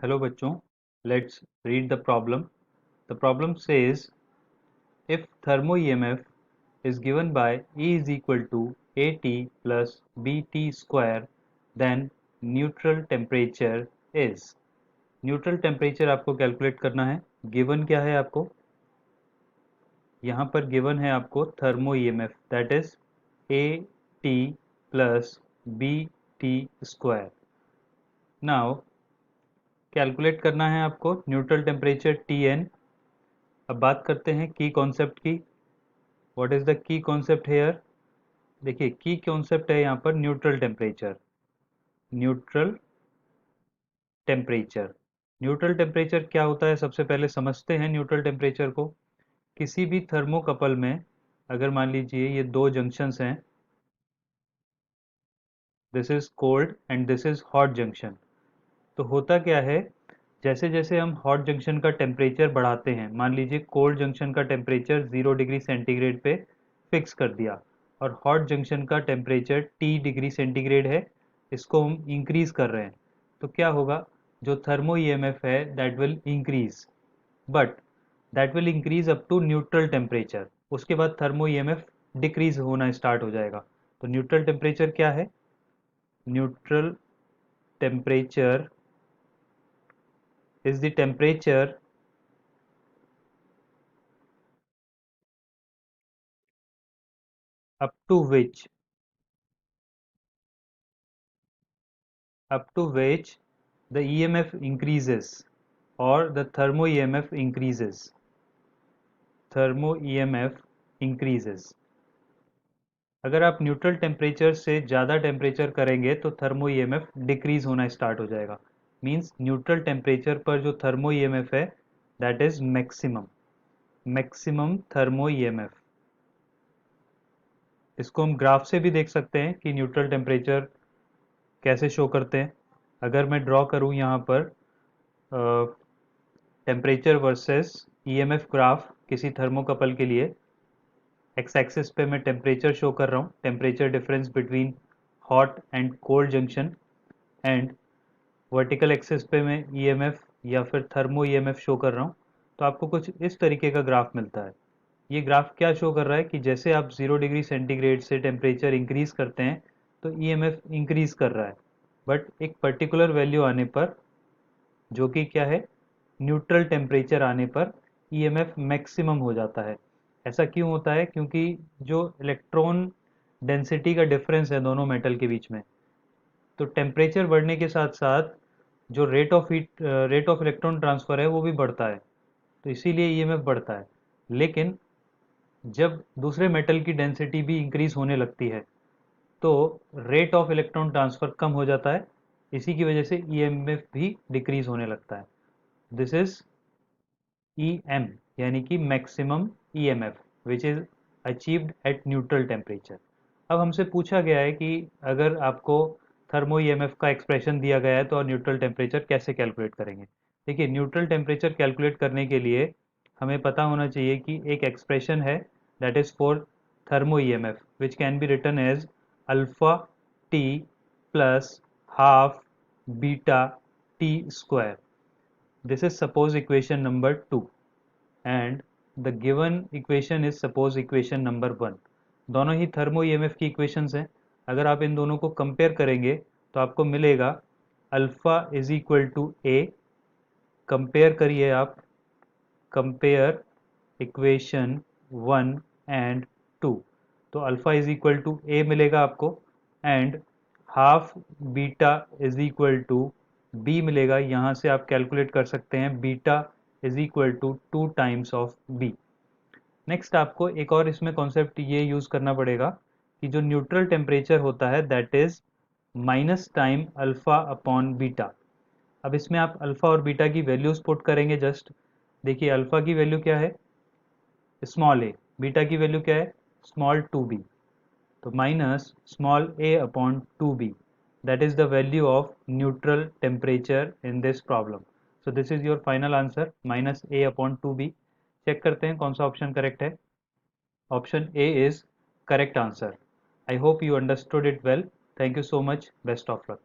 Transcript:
Hello bachchon, let's read the problem. The problem says if thermo EMF is given by E is equal to AT plus BT square, then neutral temperature is. Neutral temperature आपको calculate करना है. Given क्या है आपको? यहाँ पर given है आपको thermo EMF, that is a T plus B T square. Now calculate करना है आपको न्यूट्रल टेम्परेचर टी एन. अब बात करते हैं की कॉन्सेप्ट की. What is the key concept here? देखिए की कॉन्सेप्ट है यहाँ पर neutral temperature. Neutral temperature. Neutral temperature क्या होता है सबसे पहले समझते हैं न्यूट्रल टेम्परेचर को. किसी भी थर्मोकपल में अगर मान लीजिए ये दो जंक्शंस हैं, this is cold and this is hot junction. तो होता क्या है, जैसे जैसे हम हॉट जंक्शन का टेम्परेचर बढ़ाते हैं, मान लीजिए कोल्ड जंक्शन का टेम्परेचर 0 डिग्री सेंटीग्रेड पे फिक्स कर दिया और हॉट जंक्शन का टेम्परेचर T डिग्री सेंटीग्रेड है, इसको हम इंक्रीज कर रहे हैं, तो क्या होगा, जो थर्मो ईएमएफ है that will increase, but that will increase up to neutral temperature. उसके बाद थर्मो ईएमएफ डिक्रीज होना स्टार्ट हो जाएगा. तो न्यूट्रल टेम्परेचर क्या है? Neutral temperature is the temperature up to which the EMF increases or the thermo EMF increases. Thermo EMF increases. अगर आप न्यूट्रल टेम्परेचर से ज़्यादा टेम्परेचर करेंगे तो थर्मो ईएमएफ डिक्रीज होना स्टार्ट हो जाएगा. मीन्स न्यूट्रल टेम्परेचर पर जो थर्मो ईएमएफ है that is maximum thermo EMF. इसको हम ग्राफ से भी देख सकते हैं कि न्यूट्रल टेम्परेचर कैसे शो करते हैं. अगर मैं ड्रॉ करूं यहाँ पर टेम्परेचर वर्सेस ईएमएफ ग्राफ किसी थर्मोकपल के लिए, एक्स एक्सिस पे मैं टेम्परेचर शो कर रहा हूँ, temperature difference between hot and cold junction, and vertical axis पे मैं ईएमएफ या फिर थर्मो ईएमएफ शो कर रहा हूँ, तो आपको कुछ इस तरीके का ग्राफ मिलता है. ये ग्राफ क्या शो कर रहा है कि जैसे आप 0 डिग्री सेंटीग्रेड से टेम्परेचर इंक्रीज करते हैं तो ईएमएफ इंक्रीज कर रहा है, बट एक पर्टिकुलर वैल्यू आने पर, जो कि क्या है, न्यूट्रल टेम्परेचर आने पर ईएमएफ मैक्सिमम हो जाता है. ऐसा क्यों होता है? क्योंकि जो इलेक्ट्रॉन डेंसिटी का डिफरेंस है दोनों मेटल के बीच में, तो टेम्परेचर बढ़ने के साथ साथ जो रेट ऑफ इलेक्ट्रॉन ट्रांसफर है वो भी बढ़ता है, तो इसीलिए ईएमएफ बढ़ता है. लेकिन जब दूसरे मेटल की डेंसिटी भी इंक्रीज होने लगती है तो रेट ऑफ इलेक्ट्रॉन ट्रांसफर कम हो जाता है, इसी की वजह से ईएमएफ भी डिक्रीज होने लगता है. दिस इज EM, यानी कि maximum EMF which is achieved at neutral temperature. अब हमसे पूछा गया है कि अगर आपको थर्मो EMF का एक्सप्रेशन दिया गया है तो न्यूट्रल टेम्परेचर कैसे कैलकुलेट करेंगे. देखिए न्यूट्रल टेम्परेचर कैलकुलेट करने के लिए हमें पता होना चाहिए कि एक एक्सप्रेशन है that is for thermo EMF which can be written as alpha T plus half beta T square. This is suppose equation number 2 and the given equation is suppose equation number 1. दोनों ही thermo EMF की equations हैं. अगर आप इन दोनों को compare करेंगे तो आपको मिलेगा alpha is equal to A. Compare करिए आप, कंपेयर इक्वेशन 1 एंड 2, तो alpha is equal to A मिलेगा आपको, and half beta is equal to B मिलेगा. यहाँ से आप कैलकुलेट कर सकते हैं beta is equal to 2 times of B. Next आपको एक और इसमें कॉन्सेप्ट ये यूज़ करना पड़ेगा कि जो न्यूट्रल टेम्परेचर होता है that is minus time alpha upon beta. अब इसमें आप अल्फा और बीटा की वैल्यूज पुट करेंगे. जस्ट देखिए अल्फा की वैल्यू क्या है, स्मॉल ए. बीटा की वैल्यू क्या है, स्मॉल टू बी. तो minus small A upon two B, that is the value of neutral temperature in this problem. So this is your final answer, minus a upon 2b. Check करते हैं कौन सा option correct है. Option A is correct answer. I hope you understood it well. Thank you so much. Best of luck.